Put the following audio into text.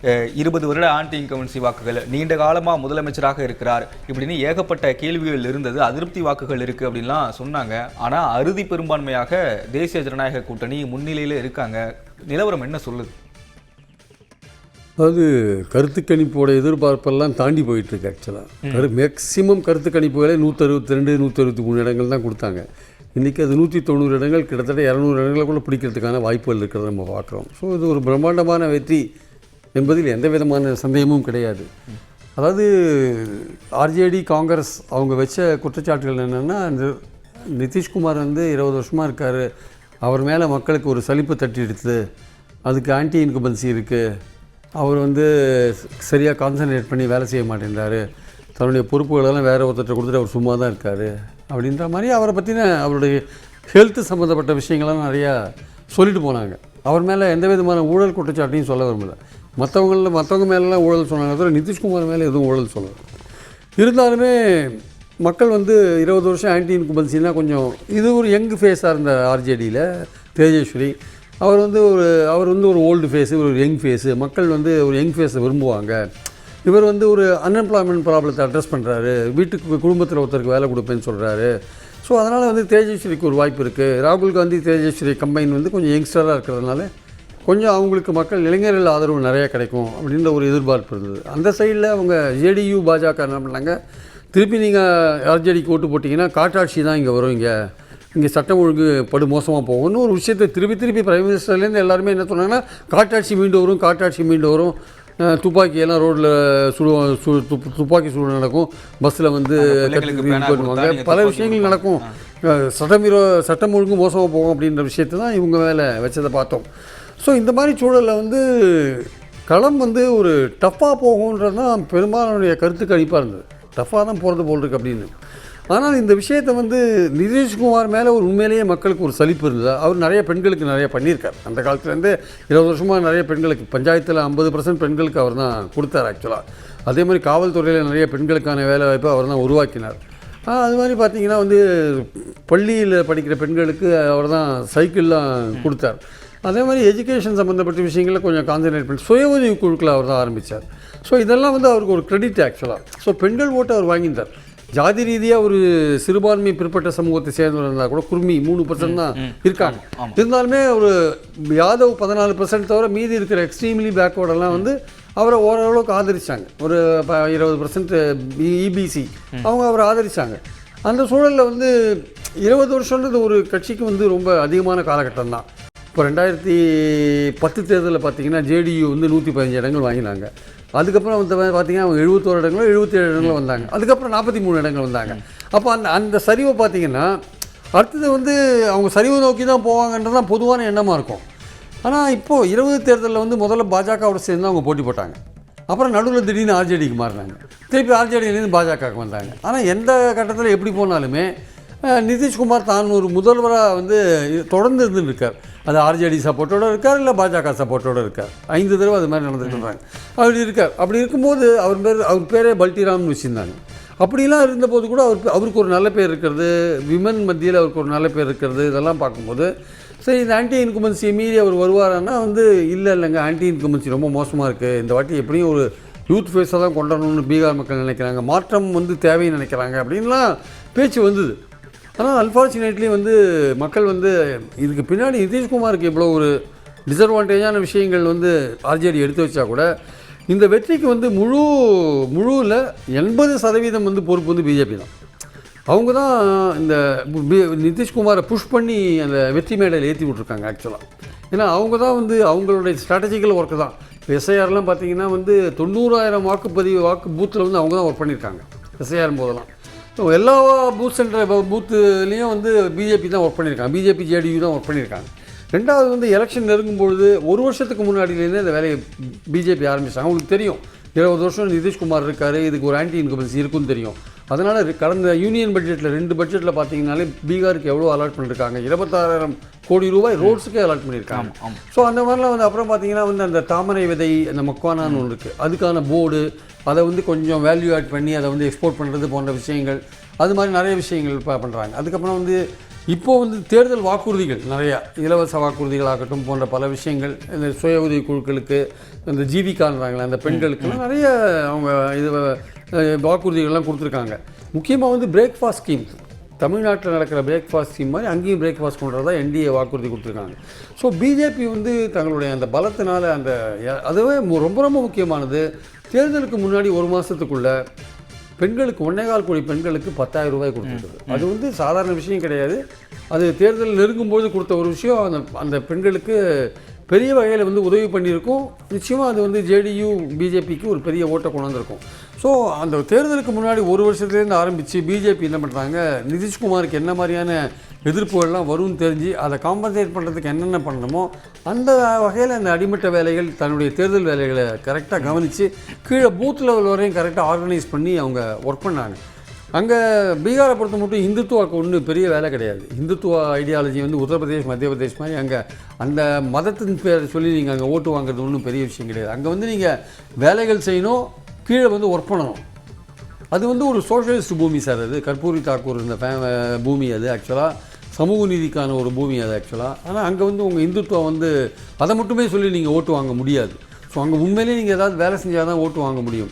20 வருட anti incumbency வாக்குகள், நீண்ட காலமாக முதலமைச்சராக இருக்கிறார் இப்படின்னு ஏகப்பட்ட கேள்விகள் இருந்தது, அதிருப்தி வாக்குகள் இருக்குது அப்படின்லாம் சொன்னாங்க. ஆனால் அறுதி பெரும்பான்மையாக தேசிய ஜனநாயக கூட்டணி முன்னிலையில் இருக்காங்க. நிலவரம் என்ன சொல்லுது? அதாவது கருத்து கணிப்போட எதிர்பார்ப்பெல்லாம் தாண்டி போயிட்டுருக்கு. ஆக்சுவலாக மேக்சிமம் கருத்து கணிப்புகளே 162 163 இடங்கள் தான் கொடுத்தாங்க. இன்றைக்கி அது 190 இடங்கள், கிட்டத்தட்ட 200 இடங்களுக்குள்ளே பிடிக்கிறதுக்கான வாய்ப்புகள் இருக்கிறத நம்ம பார்க்குறோம். ஸோ இது ஒரு பிரம்மாண்டமான வெற்றி என்பதில் எந்த விதமான சந்தேகமும் கிடையாது. அதாவது ஆர்ஜேடி காங்கிரஸ் அவங்க வச்ச குற்றச்சாட்டுகள் என்னென்னா, அந்த நிதிஷ்குமார் 20 வருஷமாக இருக்கார், அவர் மேலே மக்களுக்கு ஒரு சலிப்பு தட்டி எடுத்து, அதுக்கு ஆன்டி இன்கம்பன்சி இருக்குது, அவர் சரியாக கான்சன்ட்ரேட் பண்ணி வேலை செய்ய மாட்டேன்றார், தன்னுடைய பொறுப்புகளெல்லாம் வேறு ஒருத்தர் கொடுத்துட்டு அவர் சும்மா தான் இருக்கார் அப்படின்ற மாதிரி அவரை பற்றின அவருடைய ஹெல்த்து சம்மந்தப்பட்ட விஷயங்கள்லாம் நிறையா சொல்லிட்டு போனாங்க. அவர் மேலே எந்த விதமான ஊழல் குற்றச்சாட்டையும் சொல்ல விரும்பல. மற்றவங்க மேலெலாம் ஊழல் சொன்னாங்க, தவிர நிதிஷ்குமார் மேலே எதுவும் ஊழல் சொல்லலை. இருந்தாலுமே மக்கள் 20 வருஷம் ஆன்டி இன்கம்பன்சின்னா கொஞ்சம் இது ஒரு யங் ஃபேஸாக இருந்த ஆர்ஜேடியில் தேஜஸ்வரி அவர் ஒரு ஓல்டு ஃபேஸு, ஒரு யங் ஃபேஸு. மக்கள் ஒரு யங் ஃபேஸை விரும்புவாங்க. இவர் ஒரு அன்எம்ப்ளாய்மெண்ட் ப்ராப்ளத்தை அட்ரஸ் பண்ணுறாரு, வீட்டுக்கு குடும்பத்தில் ஒருத்தருக்கு வேலை கொடுப்பேன்னு சொல்கிறாரு. ஸோ அதனால் தேஜஸ்வரிக்கு ஒரு வாய்ப்பு இருக்குது. ராகுல் காந்தி தேஜஸ்வரி கம்பைன் கொஞ்சம் யங்ஸ்டராக இருக்கிறதுனால கொஞ்சம் அவங்களுக்கு மக்கள் இளைஞர்கள் ஆதரவு நிறையா கிடைக்கும் அப்படின்ற ஒரு எதிர்பார்ப்பு இருந்தது. அந்த சைடில் அவங்க ஜேடியு பாஜக என்ன பண்ணாங்க, திருப்பி நீங்கள் ஆர்ஜேடிக்கு ஓட்டு போட்டிங்கன்னா காட்டாட்சி தான் இங்கே வரும், இங்கே சட்டம் ஒழுங்கு படு மோசமாக போகும்னு ஒரு விஷயத்தை திருப்பி பிரைம் மினிஸ்டர்லேருந்து எல்லாருமே என்ன சொன்னாங்கன்னா, காட்டாட்சி மீண்டு வரும், துப்பாக்கியெல்லாம் ரோட்டில் துப்பாக்கி சூடு நடக்கும், பஸ்ஸில் பண்ணுவாங்க, பல விஷயங்கள் நடக்கும், சட்டம் ஒழுங்கு மோசமாக போகும் அப்படின்ற விஷயத்தை தான் இவங்க மேலே வச்சதை பார்த்தோம். ஸோ இந்த மாதிரி சூழலில் களம் ஒரு டஃப்பாக போகுன்றது தான் பெரும்பாலானுடைய கருத்து கணிப்பாக இருந்தது. டஃப்பாக தான் போகிறது போல் இருக்குது அப்படின்னு. ஆனால் இந்த விஷயத்தை நிதிஷ்குமார் மேலே உண்மையிலேயே மக்களுக்கு ஒரு சலிப்பு இருந்தது. அவர் நிறைய பெண்களுக்கு நிறைய பண்ணியிருக்கார். அந்த காலத்துலேருந்து 20 வருஷமாக நிறைய பெண்களுக்கு பஞ்சாயத்தில் 50% பெண்களுக்கு அவர் தான் கொடுத்தார் ஆக்சுவலாக. அதே மாதிரி காவல்துறையில் நிறைய பெண்களுக்கான வேலை வாய்ப்பை அவர் தான் உருவாக்கினார். அது மாதிரி பார்த்திங்கன்னா பள்ளியில் படிக்கிற பெண்களுக்கு அவர் தான் சைக்கிள்லாம் கொடுத்தார். அதே மாதிரி எஜுகேஷன் சம்மந்தப்பட்ட விஷயங்களில் கொஞ்சம் கான்சன்ட்ரேட் பண்ணி சுய உதவி குழுக்களை அவர் தான் ஆரம்பித்தார். ஸோ இதெல்லாம் அவருக்கு ஒரு கிரெடிட் ஆக்சுவலாக. ஸோ பெண்கள் ஓட்டை அவர் வாங்கியிருந்தார். ஜாதி ரீதியாக ஒரு சிறுபான்மை பிற்பட்ட சமூகத்தை சேர்ந்தவர் இருந்தால் கூட குர்மி 3% தான் இருக்காங்க. இருந்தாலுமே ஒரு யாதவ் 14% தவிர மீதி இருக்கிற எக்ஸ்ட்ரீம்லி பேக்வேர்டெல்லாம் அவரை ஓரளவுக்கு ஆதரித்தாங்க. ஒரு 20% இபிசி அவங்க அவரை ஆதரித்தாங்க. அந்த சூழலில் 20 வருஷன்றது ஒரு கட்சிக்கு ரொம்ப அதிகமான காலகட்டம் தான். இப்போ 2010 தேர்தலில் பார்த்திங்கன்னா ஜேடியு 115 இடங்கள் வாங்கினாங்க. அதுக்கப்புறம் பார்த்திங்கன்னா அவங்க 71 இடங்களோ 77 இடங்களும் வந்தாங்க. அதுக்கப்புறம் 43 இடங்கள் வந்தாங்க. அப்போ அந்த சரிவை பார்த்திங்கன்னா அடுத்தது அவங்க சரிவை நோக்கி தான் போவாங்கன்றது தான் பொதுவான எண்ணமாக இருக்கும். ஆனால் இப்போது 20 தேர்தலில் முதல்ல பாஜகவோட சேர்ந்து அவங்க போட்டி போட்டாங்க. அப்புறம் நடுவில் திடீர்னு ஆர்ஜேடிக்கு மாறினாங்க. திருப்பி ஆர்ஜேடியிலேருந்து பாஜகவுக்கு வந்தாங்க. ஆனால் எந்த கட்டத்தில் எப்படி போனாலுமே நிதிஷ்குமார் தான் ஒரு முதல்வராக தொடர்ந்து இருந்துருக்கார். அது ஆர்ஜேடி சப்போர்ட்டோடு இருக்கார், இல்லை பாஜக சப்போர்ட்டோடு இருக்கார். 5 தடவை அது மாதிரி நடந்துருக்குறாங்க. அப்படி இருக்கார். அப்படி இருக்கும்போது அவர் பேரே பல்டிராம்னு வச்சுருந்தாங்க. அப்படிலாம் இருந்தபோது கூட அவருக்கு ஒரு நல்ல பேர் இருக்கிறது, விமன் மத்தியில் அவருக்கு ஒரு நல்ல பேர் இருக்கிறது, இதெல்லாம் பார்க்கும்போது சரி இந்த ஆன்டி இன்கம்பன்சியை மீறி அவர் வருவாரான்னா இல்லைங்க ஆன்டி இன்கம்பன்சி ரொம்ப மோசமாக இருக்குது, இந்த வாட்டி எப்படியும் ஒரு யூத் ஃபேஸாக தான் கொண்டு வரணும்னு பீகார் மக்கள் நினைக்கிறாங்க, மாற்றம் தேவைன்னு நினைக்கிறாங்க அப்படின்லாம் பேச்சு வந்தது. ஆனால் அன்ஃபார்ச்சுனேட்லி மக்கள் இதுக்கு பின்னாடி நிதிஷ்குமாருக்கு இவ்வளோ ஒரு டிஸ்அட்வான்டேஜான விஷயங்கள் ஆர்ஜேடி எடுத்து வச்சா கூட இந்த வெற்றிக்கு முழுவில் 80% பொறுப்பு பிஜேபி தான். அவங்க தான் இந்த நிதிஷ்குமாரை புஷ் பண்ணி அந்த வெற்றி மேடையில் ஏற்றி விட்ருக்காங்க ஆக்சுவலாக. ஏன்னா அவங்க தான் அவங்களுடைய ஸ்ட்ராட்டஜிக்கல் ஒர்க்கு தான். எஸ்ஐஆர்லாம் பார்த்திங்கன்னா 90,000 வாக்கு பூத்தில் அவங்க தான் ஒர்க் பண்ணியிருக்காங்க எஸ்ஐஆர் போதெல்லாம். ஸோ எல்லா பூத்துலேயும் பிஜேபி தான் ஒர்க் பண்ணியிருக்காங்க, பிஜேபி ஜேடியு தான் ஒர்க் பண்ணியிருக்காங்க. ரெண்டாவது எலெக்ஷன் நெருங்கும்பொழுது ஒரு வருஷத்துக்கு முன்னாடியிலேருந்தே இந்த வேலையை பிஜேபி ஆரம்பித்தாங்க. அவங்களுக்கு தெரியும் 20 வருஷம் நிதிஷ்குமார் இருக்கார், இதுக்கு ஒரு ஆன்டி இன்கம்பன்சி இருக்குன்னு தெரியும். அதனால் கடந்த யூனியன் பட்ஜெட்டில் 2 பட்ஜெட்டில் பார்த்தீங்கன்னாலே பீகாருக்கு எவ்வளோ அலாட் பண்ணியிருக்காங்க, 26,000 கோடி ரூபாய் ரோட்ஸுக்கே அலாட் பண்ணியிருக்காங்க. ஸோ அந்த மாதிரிலாம் அப்புறம் பார்த்தீங்கன்னா அந்த தாமரை விதை அந்த மக்வானான்னு ஒன்று இருக்குது, அதுக்கான போர்டு, அதை கொஞ்சம் வேல்யூ ஆட் பண்ணி அதை எக்ஸ்போர்ட் பண்ணுறது போன்ற விஷயங்கள், அது மாதிரி நிறைய விஷயங்கள் பண்ணுறாங்க. அதுக்கப்புறம் இப்போது வந்து தேர்தல் வாக்குறுதிகள் நிறையா இலவச வாக்குறுதிகளாகட்டும் போன்ற பல விஷயங்கள் இந்த சுய உதவி குழுக்களுக்கு இந்த ஜீவிகான்றாங்களே அந்த பெண்களுக்கெல்லாம் நிறைய அவங்க இது வாக்குறுதிகள்லாம் கொடுத்துருக்காங்க. முக்கியமாக வந்து பிரேக்ஃபாஸ்ட் ஸ்கீம், தமிழ்நாட்டில் நடக்கிற பிரேக்ஃபாஸ்ட் ஸ்கீம் மாதிரி அங்கேயும் பிரேக்ஃபாஸ்ட் பண்ணுறதா என்டிஏ வாக்குறுதி கொடுத்துருக்காங்க. ஸோ பிஜேபி வந்து தங்களுடைய அந்த பலத்தினால அந்த அதுவே ரொம்ப ரொம்ப முக்கியமானது, தேர்தலுக்கு முன்னாடி ஒரு மாதத்துக்குள்ளே பெண்களுக்கு 1.25 கோடி பெண்களுக்கு 10,000 ரூபாய் கொடுத்துருக்குது. அது வந்து சாதாரண விஷயம் கிடையாது. அது தேர்தல் நெருங்கும்போது கொடுத்த ஒரு விஷயம். அந்த பெண்களுக்கு பெரிய வகையில் வந்து உதவி பண்ணியிருக்கும். நிச்சயமாக அது வந்து ஜேடியு பிஜேபிக்கு ஒரு பெரிய ஓட்டை கொண்டு வந்திருக்கும். ஸோ அந்த தேர்தலுக்கு முன்னாடி ஒரு வருஷத்துலேருந்து ஆரம்பித்து பிஜேபி என்ன பண்ணுறாங்க, நிதிஷ்குமாருக்கு என்ன மாதிரியான எதிர்ப்புகள்லாம் வரும்னு தெரிஞ்சு அதை காம்பன்சேட் பண்ணுறதுக்கு என்னென்ன பண்ணணுமோ அந்த வகையில் அந்த அடிமட்ட வேலைகள் தன்னுடைய தேர்தல் வேலைகளை கரெக்டாக கவனித்து கீழே பூத் லெவல் வரையும் கரெக்டாக ஆர்கனைஸ் பண்ணி அவங்க ஒர்க் பண்ணாங்க. அங்கே பீகாரை பொறுத்த மட்டும் இந்துத்துவாக்கு ஒன்றும் பெரிய வேலை கிடையாது. இந்துத்துவ ஐடியாலஜி வந்து உத்தரப்பிரதேஷ் மத்திய பிரதேஷ் மாதிரி அங்கே அந்த மதத்தின் பேர் சொல்லி நீங்கள் அங்கே ஓட்டு வாங்குறது ஒன்றும் பெரிய விஷயம் கிடையாது. அங்கே வந்து நீங்கள் வேலைகள் செய்யணும், கீழே வந்து ஒர்க் பண்ணணும். அது வந்து ஒரு சோஷலிஸ்ட் பூமி சார். அது கற்பூரி தாக்கூர் இந்த பூமி, அது ஆக்சுவலாக சமூக நீதிக்கான ஒரு பூமி அது ஆக்சுவலாக. ஆனால் அங்கே வந்து உங்கள் இந்துத்துவம் வந்து அதை மட்டுமே சொல்லி நீங்கள் ஓட்டு வாங்க முடியாது. ஸோ அங்கே உண்மையிலேயே நீங்கள் ஏதாவது வேலை செஞ்சால் தான் ஓட்டு வாங்க முடியும்.